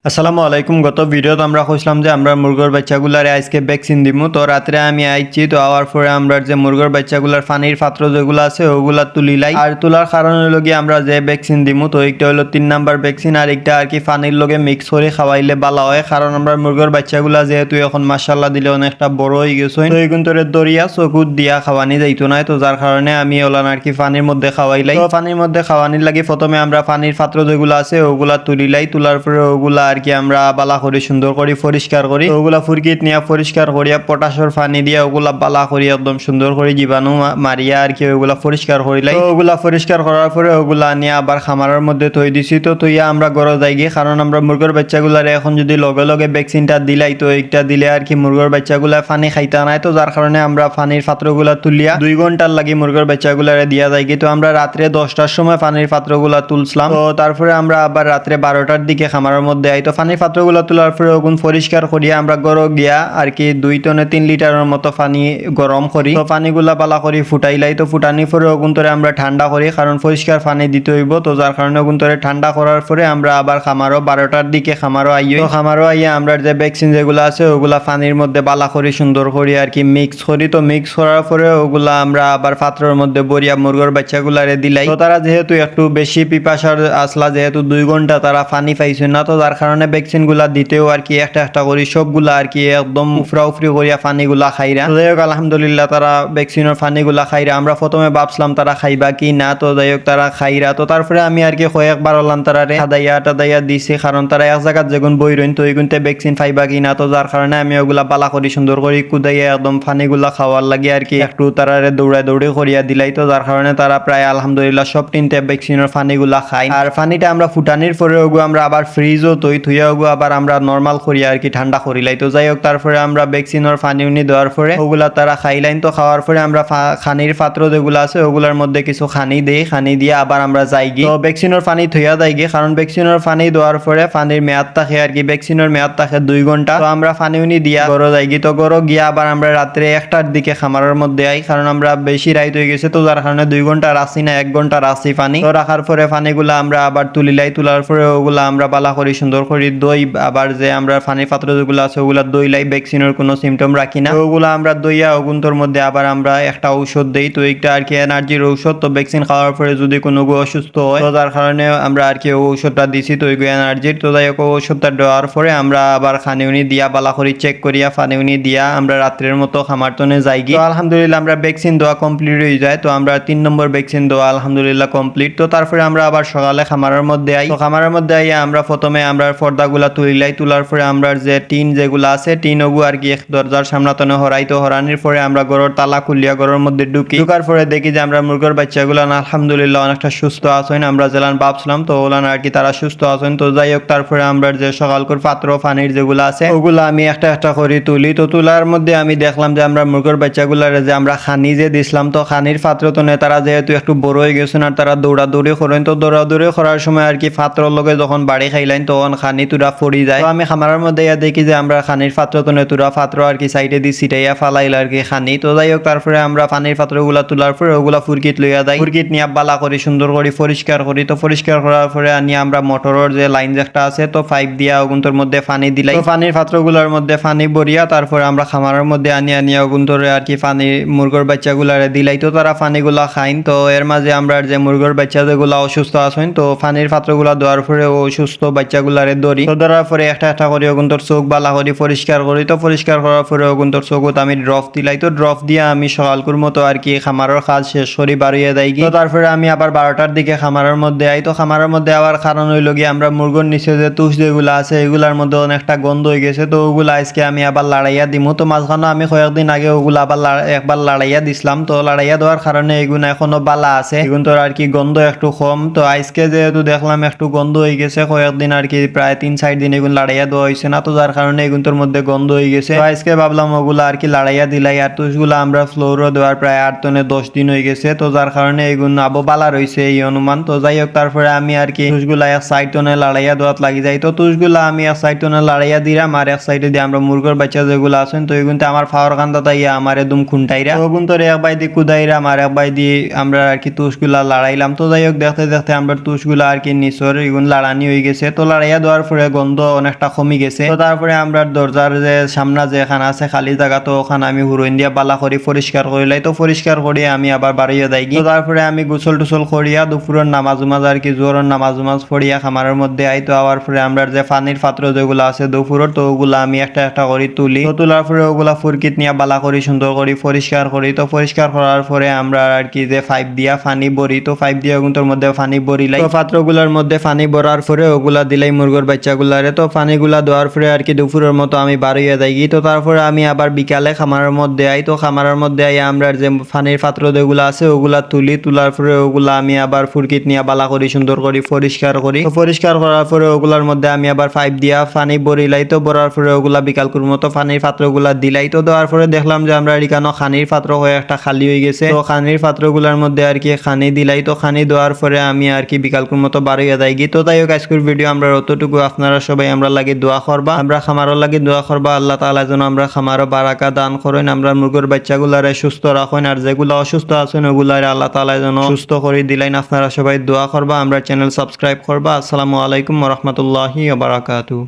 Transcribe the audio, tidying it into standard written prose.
আসসালামু আলাইকুম। গত ভিডিওতে আমরা কইছিলাম যে আমরা মুরগির বাচ্চাগুলারে আজকে ভ্যাকসিন দিমু। তো রাত্রে আমি আইছি, তো আওয়ার পরে আমরা যে মুরগির বাচ্চাগুলার পানির পাত্র যেগুলো আছে ওগুলা তুলিলাই। আর তোলার কারণ হলো গিয়ে আমরা যে ভ্যাকসিন দিমু, তো একটা হলো 3 নাম্বার ভ্যাকসিন, আর একটা আর কি পানির লগে মিক্স করে খাওয়াইলে ভালো হয়। কারণ আমরা মুরগির বাচ্চাগুলা যেহেতু এখন মাশাআল্লাহ দিলে অনেকটা বড় হয়ে গেছে, তো এইগুন তোরে দরিয়া চকুত দিয়া খাওয়ানি যাইতো না। তো যার কারণে আমি ওলান আর কি পানির মধ্যে খাওয়াইলাই। তো পানির মধ্যে খাওয়ানির লাগি প্রথমে আমরা পানির পাত্র যেগুলো আছে ওগুলা তুলিলাই। তোলার পরে ওগুলা আর কি আমরা বালা করে সুন্দর করে পরিষ্কার করি। তো ওগুলা ফুরকিত নিয়ে পরিষ্কার করিয়া পটাশের পানি দিয়ে ওগুলা বালা করি একদম সুন্দর করে জীবাণু মারিয়া আর কি ওগুলা পরিষ্কার করিলাই। তো ওগুলা পরিষ্কার করার পরে ওগুলা নিয়ে আবার খামারের মধ্যে থই দিছি। তো তুইয়া আমরা গড় যাই গিয়ে, কারণ আমরা মুরগির বাচ্চাগুলারে এখন যদি লগে লগে ভ্যাকসিনটা দিলাই, তো একটা দিলে আর কি মুরগির বাচ্চাগুলা পানি খাইতা নাই। তো যার কারণে আমরা পানির পাত্রগুলা তুলিয়া 2 ঘন্টার লাগি মুরগির বাচ্চাগুলারে দিয়া যাই গিয়ে। তো আমরা রাত্রে 10টার সময় পানির পাত্রগুলা তুলছিলাম। তো তারপরে আমরা আবার রাত্রে 12টার দিকে খামারের মধ্যে আই। তো পানির পাত্রগুলা তোলার পরে ওগুন পরিষ্কার করিয়া আমরা গরো গিয়া আর কি 2 টনে 3 লিটারের মতো পানি গরম করি। তো পানিগুলা বালা করি ফুটাইলাই। তো ফুটানি পরে ওগুন তোরে আমরা ঠান্ডা করি, কারণ পরিষ্কার পানি দিতে হইব। তো যার কারণে ওগুন তোরে ঠান্ডা করার পরে আমরা আবার খামারও 12টার দিকে খামারও আইই। তো খামারও আইয়া আমরা যে ভ্যাকসিন যেগুলো আছে ওগুলা পানির মধ্যে বালা করি সুন্দর করি আর কি মিক্স করি। তো মিক্স করার পরে ওগুলা আমরা আবার পাত্রের মধ্যে বরিয়া মুরগির বাচ্চাগুলারে দিলাই। তো তারা যেহেতু একটু বেশি পিপাসার আসলা, যেহেতু 2 ঘন্টা তারা পানি পাইছে না, তো যার কারণে ভ্যাকসিন গুলা দিতেও আর কি একটা একটা করি সবগুলা আর কি একদম উফরা উফরি করিয়া পানিগুলা খাইরা। তো যাই হোক আলহামদুলিল্লাহ তারা ভ্যাকসিনের পানিগুলা খাইরা। আমরা প্রথমে ভাবছিলাম তারা খাইবা কি না, তো যাই হোক তারা খাইরা। তো তারপরে আমি আর কি কয়েকবার হলাম তারারে হাদাইয়া টাদাইয়া দিছি, কারণ তারা এক জায়গাত যেগুন বই রইন তো ওইগুনতে ভ্যাকসিন পাইবা কি না। তো যার কারণে আমি ওগুলা বালা করি সুন্দর করি কুদাইয়া একদম পানিগুলা খাওয়ার লাগে আর কি একটু তারারে দৌড়া দৌড়ি করিয়া দিলাই। তো যার কারণে তারা প্রায় আলহামদুলিল্লাহ সব 3টে ভ্যাকসিনের পানিগুলা খাই। আর পানিটা আমরা ফুটানির পরে ওগু আমরা আবার ফ্রিজও থুইয়া ওগু আবার আমরা নর্মাল করিয়া আর কি ঠান্ডা করিলাই। তো যাই হোক তারপরে আমরা ভ্যাকসিনের পানি উনি দেওয়ার পরে ওগুলা তারা খাইলাইন। তো খাওয়ার পরে আমরা খানির পাত্র যেগুলো আছে ওগুলার মধ্যে কিছু খানি দেই, খানি দিয়ে আবার আমরা যাই গিয়ে তো ভ্যাকসিনের পানি থইয়া যাই গিয়ে, কারণ ভ্যাকসিনের পানি দেওয়ার পরে পানির মেয়াদ থাকে আর কি ভ্যাকসিনের মেয়াদ থাকে 2 ঘন্টা। তো আমরা পানি উনি দিয়া গরো যাই গিয়ে। তো গরো গিয়া আবার আমরা রাত্রে 1টার দিকে খামারের মধ্যে আই, কারণ আমরা বেশি রাইত হয়ে গেছে। তো যার কারণে 2 ঘন্টা রাখছি না, 1 ঘন্টা রাখছি পানি। তো রাখার পরে পানিগুলা আমরা আবার তুলিলাই। তোলার পরে ওগুলা আমরা বালা করি সুন্দর করি দই আবার যে আমরা পানির পাত্র যেগুলো আছে ওগুলা দইলাই, ভ্যাকসিনের কোনো সিমটম রাখি না। তো ওগুলা আমরা দইয়া ওগুন্তর মধ্যে আবার আমরা একটা ঔষধ দেই। তো একটা আর কি এনার্জির ঔষধ। তো ভ্যাকসিন খাওয়ার পরে যদি কোনো অসুস্থ হয় তো যার কারণে আমরা আর কি ঔষধটা দিছি তো ওইগু এনার্জির। তো যাই হোক ঔষধটা দেওয়ার পরে আমরা আবার খানিউনি দিয়া বালা করি চেক করিয়া পানিউনি দিয়া আমরা রাত্রের মতো খামারতনে যাই গিয়ে। তো আলহামদুলিল্লাহ আমরা ভ্যাকসিন দেওয়া কমপ্লিট হয়ে যায়। তো আমরা 3 নম্বর ভ্যাকসিন দেওয়া আলহামদুলিল্লাহ কমপ্লিট। তো তারপরে আমরা আবার সকালে খামারের মধ্যে আই। তো খামারের মধ্যে আইয়া আমরা প্রথমে আমরা পর্দাগুলা তুলিলাই। তোলার পরে আমরা যে টিন যেগুলো আছে টিন ওগু আর কি দরজার সামনাতনে হরাই। তো হরানির পরে আমরা ঘরের তালা খুলিয়া ঘরের মধ্যে ঢুকার পরে দেখি যে আমরা মুরগির বাচ্চাগুলো আলহামদুলিল্লাহ অনেকটা সুস্থ আছেন। আমরা যেলান ভাবছিলাম তো ওলান আর কি তারা সুস্থ আছেন। তো যাই হোক তারপরে আমরা যে সকালকর পাত্র পানির যেগুলো আছে ওগুলো আমি একটা একটা করে তুলি। তো তোলার মধ্যে আমি দেখলাম যে আমরা মুরগির বাচ্চাগুলার যে আমরা খানি যে দিছিলাম, তো খানির পাত্র তো তারা যেহেতু একটু বড় হয়ে গেছেন আর তারা দৌড়াদৌড়ি করেন। তো দৌড়াদৌড়ি করার সময় আর কি পাত্রর লগে যখন বাড়ি খাইলেন তখন খানি তুরা পড়ি যায়। তো আমি খামারের মধ্যে দেখি যে আমরা খানির পাত্র তো তুরা পাত্র আর কি সাইডে দিয়ে ছিটাইয়া ফালাইল আর কি খানি। তো যাই হোক তারপরে আমরা পানির পাত্রগুলা তোলার পরে ওগুলা ফুরকিত লইয়া যাই। ফুরকিত নিয়ে বালা করি সুন্দর করে পরিষ্কার করি। তো পরিষ্কার করার পরে আনি আমরা মোটরের যে লাইন একটা আছে তো পাইপ দিয়া ওগুন্তর মধ্যে পানি দিলাই। তো পানির পাত্রগুলোর মধ্যে পানি ভরিয়া তারপরে আমরা খামারের মধ্যে আনিয়া ওগুন্তরে আর কি পানি মুরগির বাচ্চাগুলারে দিলাই। তো তারা পানিগুলা খাইন। তো এর মাঝে আমরা যে মুরগির বাচ্চা যেগুলা অসুস্থ আছেন তো পানির পাত্রগুলা দেওয়ার পরে অসুস্থ বাচ্চাগুলারে ধরি। তো ধরার পরে একটা একটা করে ওগুন্তর চোখ বালা করি পরিষ্কার করি। তো পরিষ্কার করার পরে ওগুন্তর চোখত আমি ড্রপ দিলাই। তো ড্রপ দিয়া আমি সকালকুর মতো আর কি খামারের কাজ শেষ করি বাড়িয়ে যাই গিয়ে। তো তারপরে আমি আবার 12টার দিকে খামারের মধ্যে আই। তো খামারের মধ্যে আবার কারণ হইল গিয়ে আমরা মুরগির নিচে যে তুষ যেগুলো আছে এগুলার মধ্যে অনেকটা গন্ধ হয়ে গেছে। তো ওগুলো আজকে আমি আবার লাড়াইয়া দিমু। তো মাঝখানে আমি কয়েকদিন আগে ওগুলো আবার একবার লাড়াইয়া দিছিলাম। তো লাড়াইয়া দেওয়ার কারণে এগুলো এখনো বালা আছে, এগুন তোর আর কি গন্ধ একটু কম। তো আজকে যেহেতু দেখলাম একটু গন্ধ হয়ে গেছে কয়েকদিন আর কি প্রায় 3-4 দিন এগুলো লাড়াইয়া দেওয়া হয়েছে না, তো যার কারণে এগুন তোর মধ্যে গন্ধ হয়ে গেছে। তো আজকে ভাবলাম ওগুলো আর কি লাড়াইয়া দিলাই। আর তুষগুলো আমরা ফ্লোরও দেওয়ার প্রায় 8-10 দিন হয়ে গেছে। তো যার কারণে এগুন আবো বালা রয়েছে এই অনুমান। তো যাই হোক তারপরে আমি আর কি তুষগুলা এক সাইড টনে লাড়াইয়া দেওয়াত লাগি যাই। তো তুষগুলা আমি এক সাইড টনে লাড়াইয়া দিলাম আর এক সাইডে দিয়ে আমরা মুরগির বাচ্চা যেগুলো আছেন তো এগুনতে আমার ফাওয়ার কান্দা তাইয়া আমার একদম খুনটাইরা ওগুন তোর এক বাই দিয়ে কুদাইরাম আর এক বাই দিয়ে আমরা আর কি তুষগুলা লাড়াইলাম। তো যাই হোক দেখতে দেখতে আমরা তুষগুলা আর কি নিচর এগুন লাড়ানি হয়ে গেছে। তো লাড়াইয়া দেওয়ার পরে গন্ধ অনেকটা কমে গেছে। তো তারপরে আমরা দরজার যে সামনে যে এখানে আছে খালি জায়গা, তো ওখানে আমি হুরইন দিয়া বালা করি পরিষ্কার করিলাই। তো পরিষ্কার করিয়ে আমি আবার বাড়িয়ে যাই। তো তারপরে আমি গোসল টুসল করিয়া দুপুরের নামাজ উমাজ আর কি জোরের নামাজ উমাজ পড়িয়া খামারের মধ্যে আই। তো আবার পরে আমরা যে পানির পাত্র যেগুলো আছে দুপুরের, তো ওগুলা আমি একটা একটা করে তুলি। তো তোলার পরে ওগুলা ফুরকিত নিয়ে বালা করি সুন্দর করি পরিষ্কার করি। তো পরিষ্কার করার পরে আমরা আর কি যে পাইপ দিয়া পানি ভরি। তো পাইপ দিয়া কিন্তু মধ্যে পানি ভরিলাই। তো পাত্রগুলোর মধ্যে পানি ভরার পরে ওগুলা দিলাই মুরগোর বাচ্চাগুলারে। তো পানিগুলা দেওয়ার পরে আর কি দুপুরের মতো আমি বাড়িয়ে যাই। তো তারপরে আমি আবার বিকালে খামারের মধ্যে আই। তো খামারের মধ্যে আই আমরা যে পানির পাত্র যেগুলো আছে ওগুলা তুলি। তোলার পরে ওগুলা আমি আবার ফুরকিত নিয়ে বালা করি সুন্দর করি পরিষ্কার করি। তো পরিষ্কার করার পরে ওগুলার মধ্যে আমি আবার পাইপ দিয়া পানি ভরিলাই। তো ভরার পরে ওগুলা বিকালকুর মতো পানির পাত্রগুলা দিলাই। তো দেওয়ার পরে দেখলাম যে আমরা এখানে খানির পাত্র হয়ে একটা খালি হয়ে গেছে। তো খানির পাত্রগুলোর মধ্যে আর কি খানি দিলাই। তো খানি দেওয়ার পরে আমি আর কি বিকালকুর মতো বাড়িয়ে যাই। তো তাই হোক আজকের ভিডিও আমরা অতটুকু। আপনারা সবাই আমরা লাগি দোয়া করবা, আমরা খামারও লাগি দোয়া করবা। আল্লাহ তাআলা যেন আমরা খামারও বারাকা দান করেন, আমরা মুরগির বাচ্চাগুলারে সুস্থ রাখেন, আর যেগুলো অসুস্থ আছেন ওগুলারে আল্লাহ তাআলা যেন সুস্থ করে দিলেন। আপনারা সবাই দোয়া করবা, আমরা চ্যানেল সাবস্ক্রাইব করবা। আসসালামু আলাইকুম ওয়া রাহমাতুল্লাহি ওয়া বারাকাতুহু।